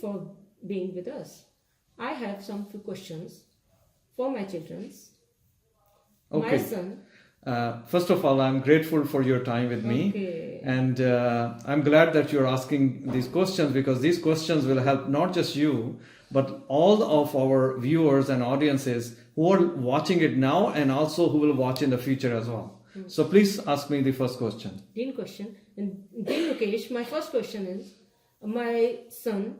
for being with us. I have some few questions for my children. My Okay. son. First of all, I'm grateful for your time with me. Okay. And I'm glad that you're asking these questions, because these questions will help not just you, but all of our viewers and audiences who are watching it now and also who will watch in the future as well. So please ask me the first question. Dean Mukesh, my first question is, my son,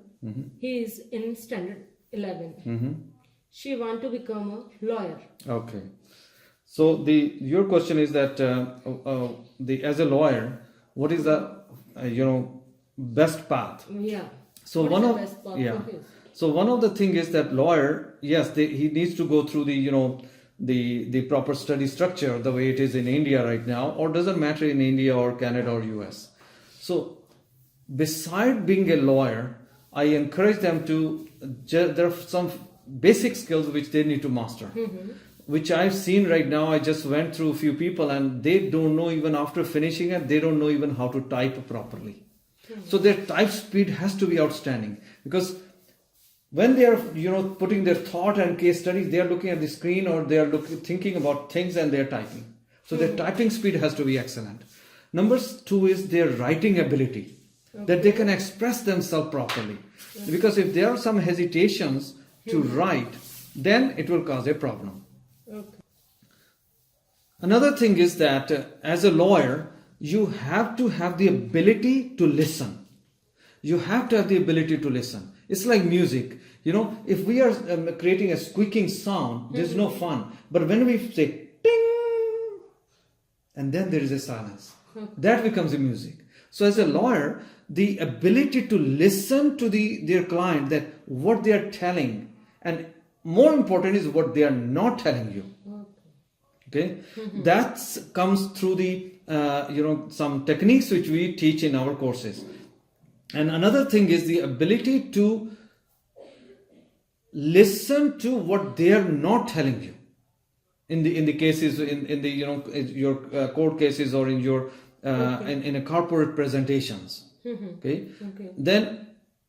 he is in standard 11. She want to become a lawyer. Okay. So your question is that as a lawyer, what is the best path? Yeah. So What one is the of best path yeah. for his? So one of the thing is that lawyer, yes, he needs to go through the proper study structure the way it is in India right now, or doesn't matter in India or Canada or US. So beside being a lawyer, I encourage them to there are some basic skills which they need to master. Which I've seen right now. I just went through a few people and they don't know, even after finishing it, they don't know even how to type properly. So their type speed has to be outstanding, because when they are putting their thought and case studies, they are looking at the screen, or they are thinking about things and they are typing. So their typing speed has to be excellent. Number 2 is their writing ability, that they can express themselves properly. Because if there are some hesitations to write, then it will cause a problem. Okay. Another thing is that as a lawyer, you have to have the ability to listen. You have to have the ability to listen. It's like music. If we are creating a squeaking sound, there's no fun. But when we say ding, and then there is a silence, that becomes a music. So as a lawyer, the ability to listen to their client, that what they are telling, and more important is what they are not telling you. Okay, that comes through the some techniques which we teach in our courses. And another thing is the ability to listen to what they are not telling you. In the cases in the your court cases, or in your in a corporate presentations. Okay. Then.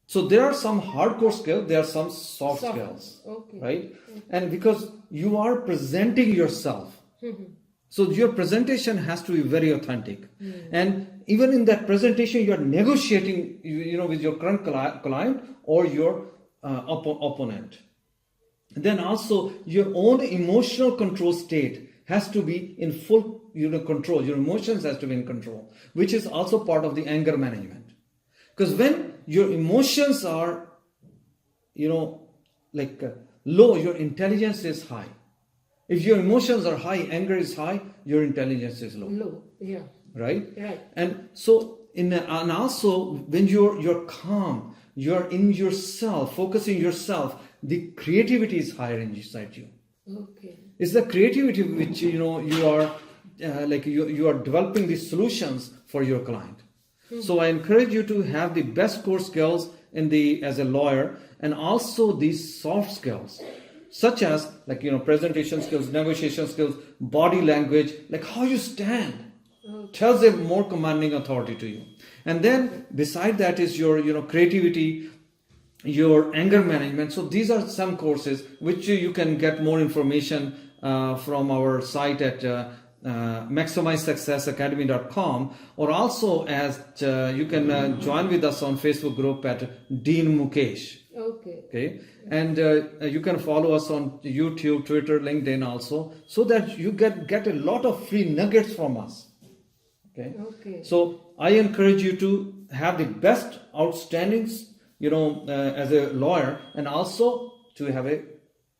So there are some hardcore skills, there are some soft skills, right? And because you are presenting yourself, so your presentation has to be very authentic. And even in that presentation, you are negotiating, with your current client or your opponent. And then also your own emotional control state has to be in full control. Your emotions has to be in control, which is also part of the anger management. Because when your emotions are, low, your intelligence is high. If your emotions are high, anger is high, your intelligence is low. Low, yeah. Right? Right. And so, and also when you're calm, you're in yourself, focusing yourself, the creativity is higher inside you. Okay. It's the creativity which you are you are developing the solutions for your client. So I encourage you to have the best core skills as a lawyer, and also these soft skills, such as presentation skills, negotiation skills, body language, like how you stand, tells a more commanding authority to you. And then beside that is your creativity, your anger management. So these are some courses which you can get more information from our site at maximizesuccessacademy.com, or also as you can join with us on Facebook group at Dean Mukesh. Okay. And you can follow us on YouTube, Twitter, LinkedIn also, so that you get a lot of free nuggets from us. Okay. So I encourage you to have the best outstandings, as a lawyer, and also to have a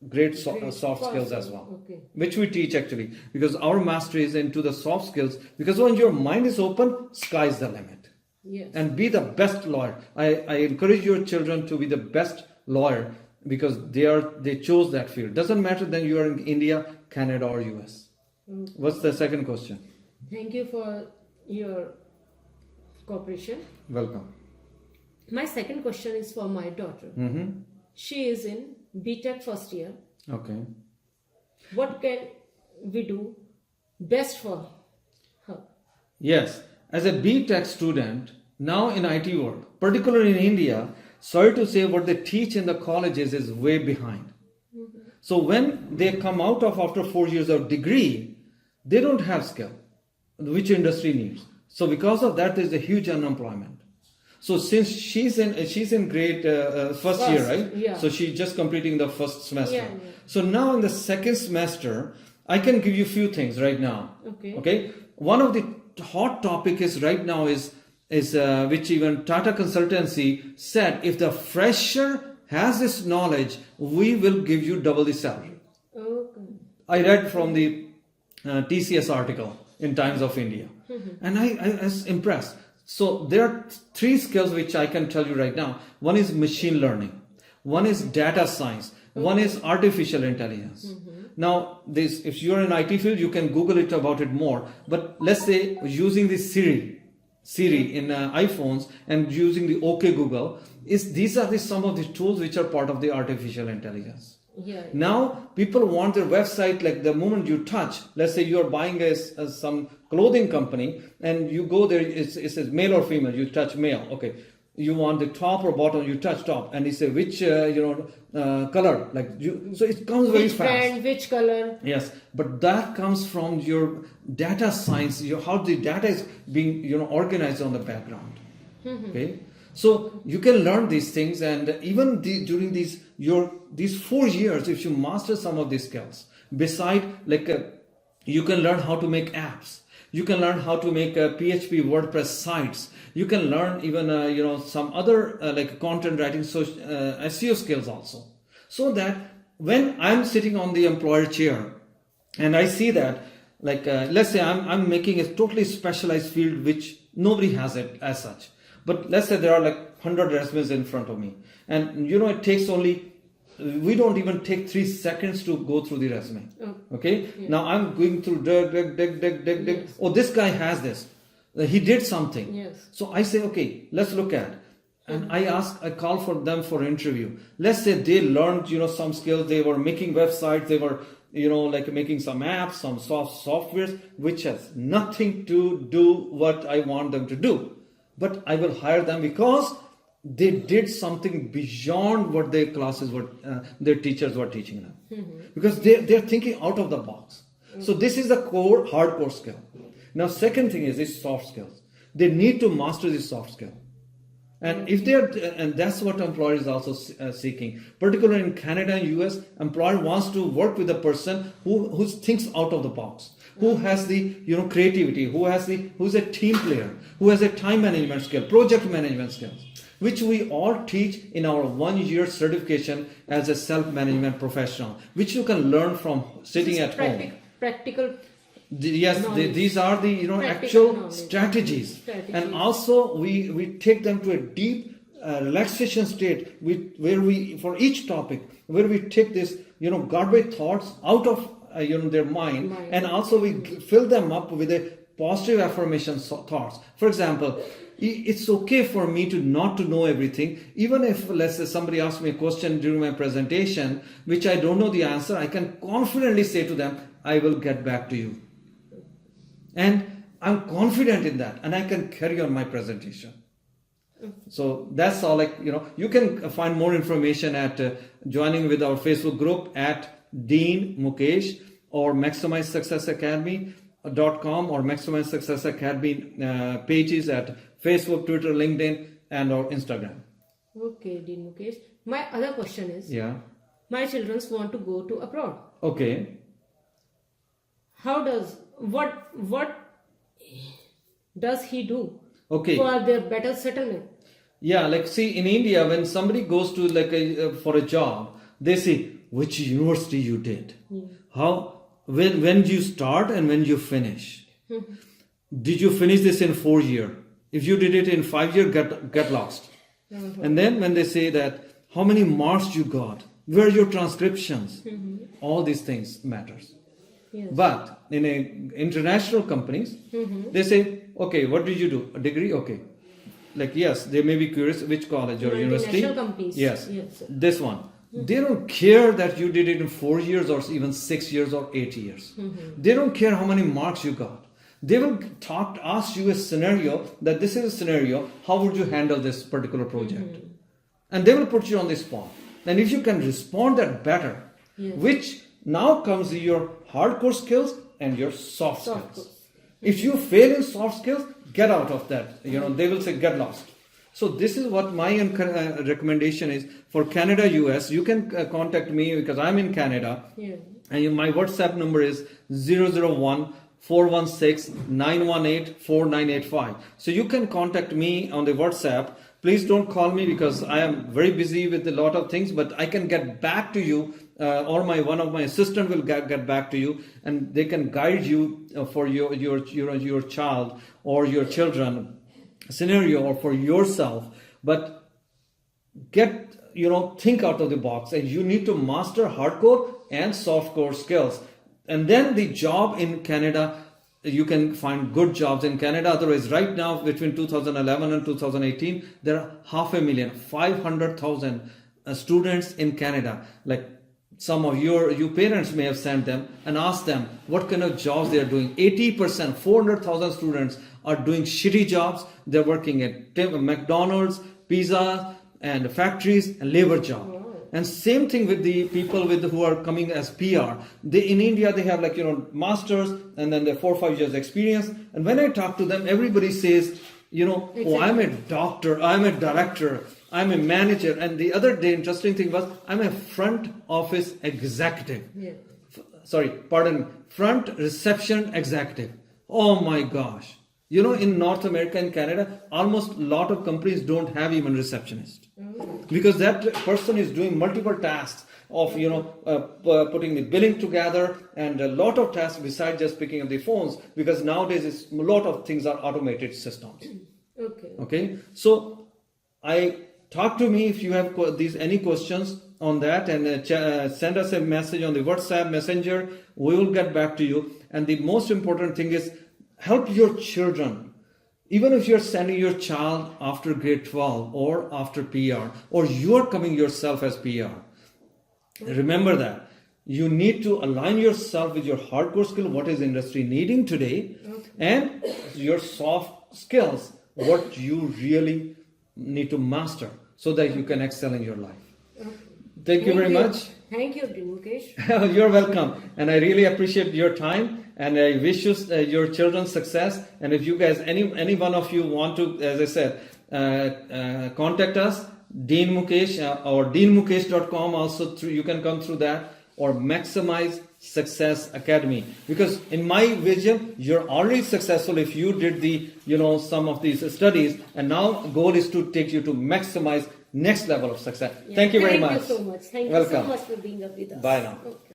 great soft skills as well, which we teach actually, because our mastery is into the soft skills. Because when your mind is open, sky's the limit. Yes. And be the best lawyer. I encourage your children to be the best lawyer, because they chose that field. Doesn't matter then you are in India, Canada, or US. What's the second question? Thank you for your cooperation. Welcome. My second question is for my daughter. She is in BTech first year. Okay. What can we do best for her? Yes, as a BTech student, now in IT world, particularly in India, sorry to say, what they teach in the colleges is way behind. So when they come out of after 4 years of degree, they don't have skill, which industry needs. So because of that, there's a huge unemployment. So since she's in grade first year, right? Yeah. So she's just completing the first semester. Yeah. So now in the second semester, I can give you a few things right now. Okay. One of the hot topic is right now is which even Tata Consultancy said, if the fresher has this knowledge, we will give you double the salary. Okay. I read from the TCS article in Times of India, and I was impressed. So there are 3 skills which I can tell you right now. One is machine learning, one is data science, one is artificial intelligence. Now, this, if you're in IT field, you can Google it about it more. But let's say using the Siri in iPhones and using the OK Google, these are some of the tools which are part of the artificial intelligence. Yeah. Now people want their website, like the moment you touch, let's say you're buying some clothing company and you go there, it says male or female, you touch male, okay. You want the top or bottom, you touch top, and you say which color, so it comes very Which fast. brand, which color? Yes, but that comes from your data science, how the data is being organized on the background. Okay, so you can learn these things, and even during these 4 years, if you master some of these skills, beside you can learn how to make apps. You can learn how to make PHP WordPress sites. You can learn even some other content writing, SEO skills also. So that when I'm sitting on the employer chair and I see that, let's say I'm making a totally specialized field which nobody has it as such. But let's say there are 100 resumes in front of me, and it takes we don't even take 3 seconds to go through the resume. Okay. Yeah. Now I'm going through dig. Yes. Oh, this guy has this. He did something. Yes. So I say, okay, let's look at. And I call for them for interview. Let's say they learned, some skills. They were making websites. They were, making some apps, some softwares, which has nothing to do what I want them to do. But I will hire them because they did something beyond what their their teachers were teaching them. Because they're thinking out of the box. So this is the hardcore skill. Now, second thing is soft skills. They need to master this soft skill. And and that's what employer is also seeking. Particularly in Canada and US, employer wants to work with a person who thinks out of the box, who has the creativity, who's a team player, who has a time management skill, project management skills, which we all teach in our 1-year certification as a self-management professional, which you can learn from sitting at home. Practical. Yes, these are the actual strategies, and also we take them to a deep relaxation state where we, for each topic, where we take this garbage thoughts out of their mind, and also we fill them up with a positive affirmation thoughts. For example, it's okay for me not to know everything. Even if, let's say, somebody asks me a question during my presentation which I don't know the answer, I can confidently say to them, I will get back to you. And I'm confident in that, and I can carry on my presentation. So that's all. You can find more information at joining with our Facebook group at Dean Mukesh, or Maximize Success Academy.com, or Maximize Success Academy pages at Facebook, Twitter, LinkedIn, and or Instagram. Okay, Dean Mukesh. My other question is, my children want to go to abroad. Okay. What does he do for their better settlement? Yeah, see, in India, when somebody goes to for a job, they say which university you did, when you start and when you finish. Did you finish this in 4 years? If you did it in 5 years, get lost. And then when they say that how many marks you got, where are your transcriptions, all these things matters. Yes. But in international companies, they say, okay, what did you do? A degree? Okay. Yes, they may be curious which college or university. Companies. Yes. This one. They don't care that you did it in 4 years or even 6 years or 8 years. They don't care how many marks you got. They will ask you a scenario, that this is a scenario, how would you handle this particular project? and they will put you on the spot. And if you can respond that better, Yes. which now comes your hardcore skills and your soft skills. skills. If you fail in soft skills, get out of that. They will say get lost. So this is what my recommendation is for Canada, US. You can contact me because I'm in Canada. Yeah. And my WhatsApp number is 001-416-918-4985. So you can contact me on the WhatsApp. Please don't call me because I am very busy with a lot of things, but I can get back to you, or one of my assistant will get back to you, and they can guide you for your child or your children scenario or for yourself. But think out of the box, and you need to master hardcore and softcore skills. And then the job in Canada, you can find good jobs in Canada. Otherwise, right now, between 2011 and 2018, there are 500,000 students in Canada. Like some of your parents may have sent them and asked them what kind of jobs they are doing. 80%, 400,000 students are doing shitty jobs. They're working at McDonald's, pizza, and factories and labor job. And same thing with the people who are coming as PR. In India, they have masters and then they're 4 or 5 years experience. And when I talk to them, everybody says, oh, I'm a doctor, I'm a director, I'm a manager. And the other day, interesting thing was, I'm a front office executive. Yeah. Front reception executive. Oh my gosh. In North America and Canada, almost a lot of companies don't have even receptionist. Because that person is doing multiple tasks of, putting the billing together and a lot of tasks besides just picking up the phones, because nowadays a lot of things are automated systems. Okay. So talk to me if you have any questions on that, and send us a message on the WhatsApp messenger. We will get back to you. And the most important thing is, help your children. Even if you're sending your child after grade 12 or after PR, or you're coming yourself as PR, remember that you need to align yourself with your hardcore skill, what is industry needing today, and your soft skills, what you really need to master so that you can excel in your life. Thank you very much. Thank you, Dean Mukesh. You're welcome. And I really appreciate your time. And I wish you your children success. And if you guys, any one of you want to, as I said, contact us, Dean Mukesh or deanmukesh.com. Also, you can come through that, or Maximize Success Academy. Because in my vision, you're already successful if you did some of these studies. And now goal is to take you to maximize next level of success. Yeah. Thank you very much. Thank you so much. Thank you so much for being up with us. Bye now. Okay.